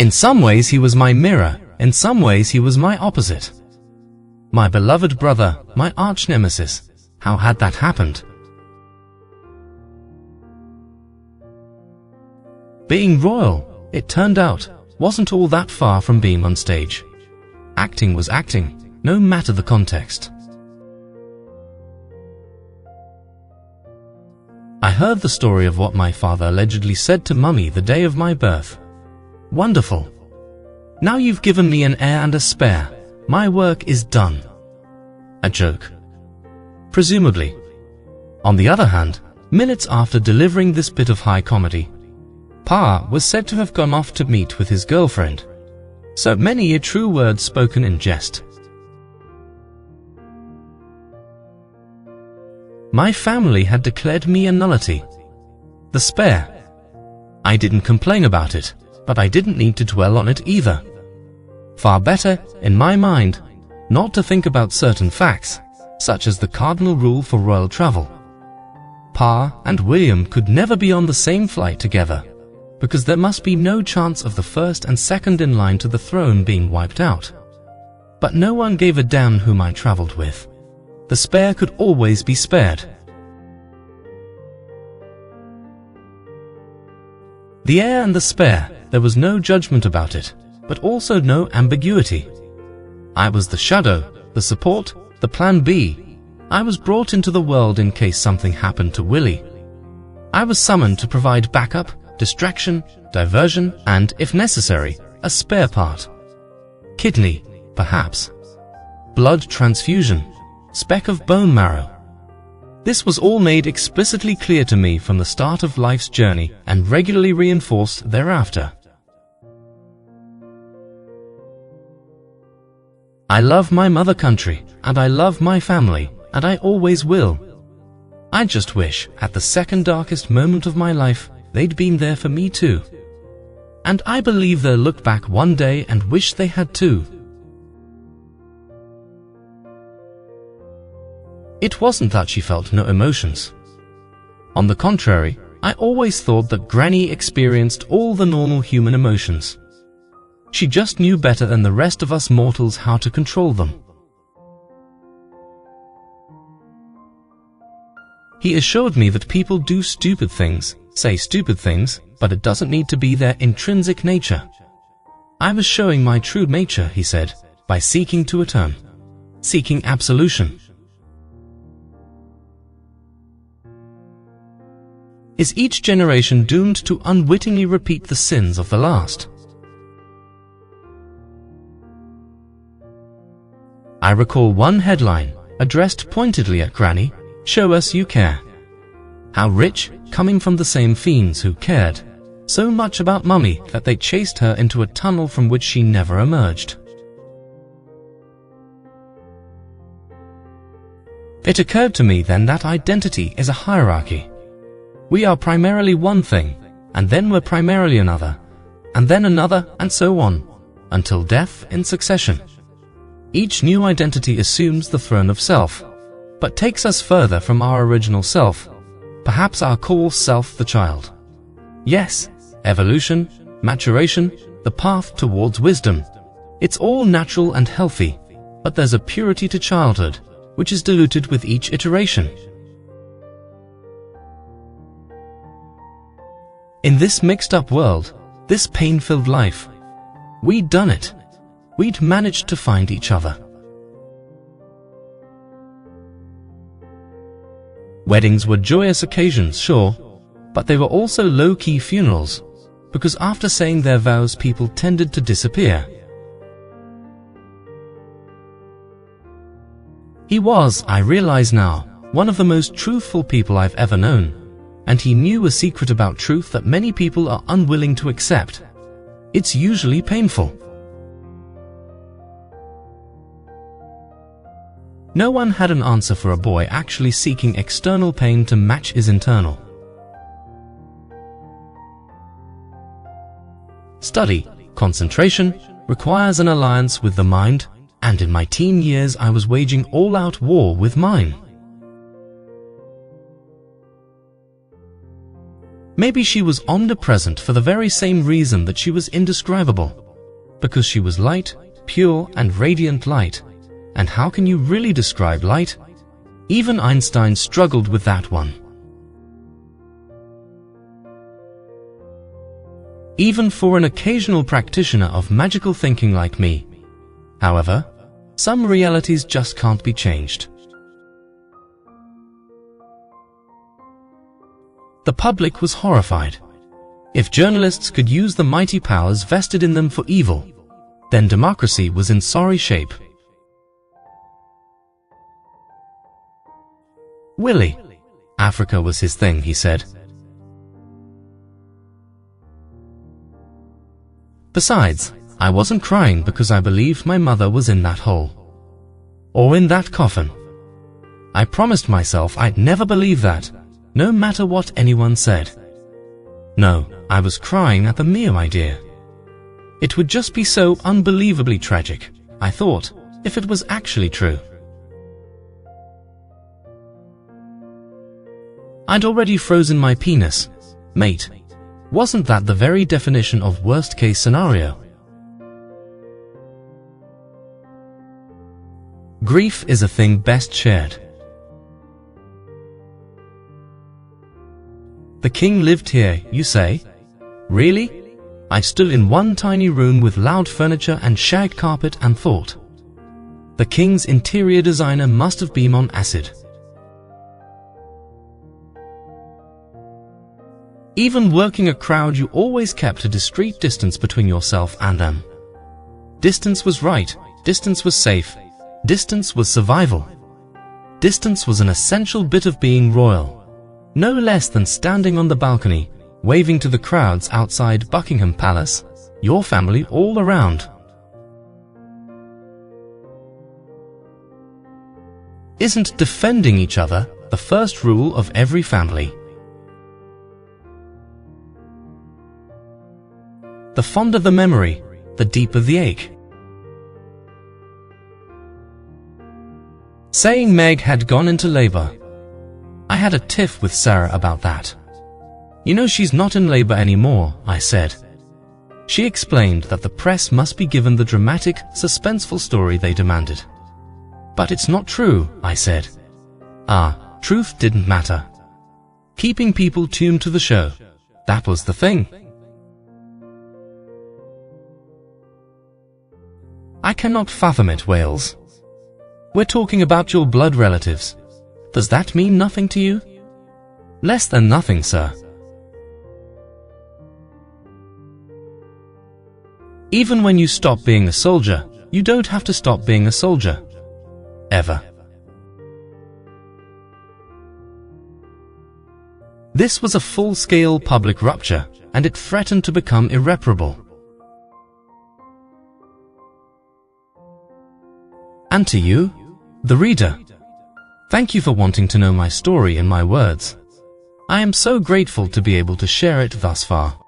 In some ways he was my mirror, in some ways he was my opposite. My beloved brother, my arch-nemesis. How had that happened? Being royal, it turned out, wasn't all that far from being on stage. Acting was acting, no matter the context. I heard the story of what my father allegedly said to Mummy the day of my birth. Wonderful. Now you've given me an heir and a spare. My work is done. A joke. Presumably. On the other hand, minutes after delivering this bit of high comedy, Pa was said to have gone off to meet with his girlfriend. So many a true word spoken in jest. My family had declared me a nullity. The spare. I didn't complain about it, but I didn't need to dwell on it either. Far better, in my mind, not to think about certain facts, such as the cardinal rule for royal travel. Pa and William could never be on the same flight together, because there must be no chance of the first and second in line to the throne being wiped out. But no one gave a damn whom I traveled with. The spare could always be spared. The heir and the spare, there was no judgment about it, but also no ambiguity. I was the shadow, the support, the plan B. I was brought into the world in case something happened to Willie. I was summoned to provide backup, distraction, diversion, and, if necessary, a spare part. Kidney, perhaps. Blood transfusion. Speck of bone marrow. This was all made explicitly clear to me from the start of life's journey and regularly reinforced thereafter. I love my mother country, and I love my family, and I always will. I just wish, at the second darkest moment of my life, they'd been there for me too. And I believe they'll look back one day and wish they had too. It wasn't that she felt no emotions. On the contrary, I always thought that Granny experienced all the normal human emotions. She just knew better than the rest of us mortals how to control them. He assured me that people do stupid things, say stupid things, but it doesn't need to be their intrinsic nature. I was showing my true nature, he said, by seeking to atone, seeking absolution. Is each generation doomed to unwittingly repeat the sins of the last? I recall one headline, addressed pointedly at Granny, "Show us you care." How rich, coming from the same fiends who cared so much about Mummy that they chased her into a tunnel from which she never emerged. It occurred to me then that identity is a hierarchy. We are primarily one thing, and then we're primarily another, and then another, and so on, until death in succession. Each new identity assumes the throne of self, but takes us further from our original self, perhaps our core self, the child. Yes, evolution, maturation, the path towards wisdom. It's all natural and healthy, but there's a purity to childhood, which is diluted with each iteration. In this mixed-up world, this pain-filled life, we'd done it. We'd managed to find each other. Weddings were joyous occasions, sure, but they were also low-key funerals, because after saying their vows people tended to disappear. He was, I realize now, one of the most truthful people I've ever known, and he knew a secret about truth that many people are unwilling to accept. It's usually painful. No one had an answer for a boy actually seeking external pain to match his internal. Study, concentration, requires an alliance with the mind, and in my teen years I was waging all-out war with mine. Maybe she was omnipresent for the very same reason that she was indescribable. Because she was light, pure and radiant light. And how can you really describe light? Even Einstein struggled with that one. Even for an occasional practitioner of magical thinking like me. However, some realities just can't be changed. The public was horrified. If journalists could use the mighty powers vested in them for evil, then democracy was in sorry shape. Willie. Africa was his thing, he said. Besides, I wasn't crying because I believed my mother was in that hole. Or in that coffin. I promised myself I'd never believe that, no matter what anyone said. No, I was crying at the mere idea. It would just be so unbelievably tragic, I thought, if it was actually true. I'd already frozen my penis, mate. Wasn't that the very definition of worst-case scenario? Grief is a thing best shared. The king lived here, you say? Really? I stood in one tiny room with loud furniture and shag carpet and thought, the king's interior designer must have been on acid. Even working a crowd, you always kept a discreet distance between yourself and them. Distance was right, distance was safe, distance was survival. Distance was an essential bit of being royal. No less than standing on the balcony, waving to the crowds outside Buckingham Palace, your family all around. Isn't defending each other the first rule of every family? The fonder the memory, the deeper the ache. Saying Meg had gone into labor. I had a tiff with Sarah about that. You know, she's not in labor anymore, I said. She explained that the press must be given the dramatic, suspenseful story they demanded. But it's not true, I said. Truth didn't matter. Keeping people tuned to the show, that was the thing. I cannot fathom it, Wales. We're talking about your blood relatives. Does that mean nothing to you? Less than nothing, sir. Even when you stop being a soldier, you don't have to stop being a soldier. Ever. This was a full-scale public rupture, and it threatened to become irreparable. And to you, the reader, thank you for wanting to know my story in my words. I am so grateful to be able to share it thus far.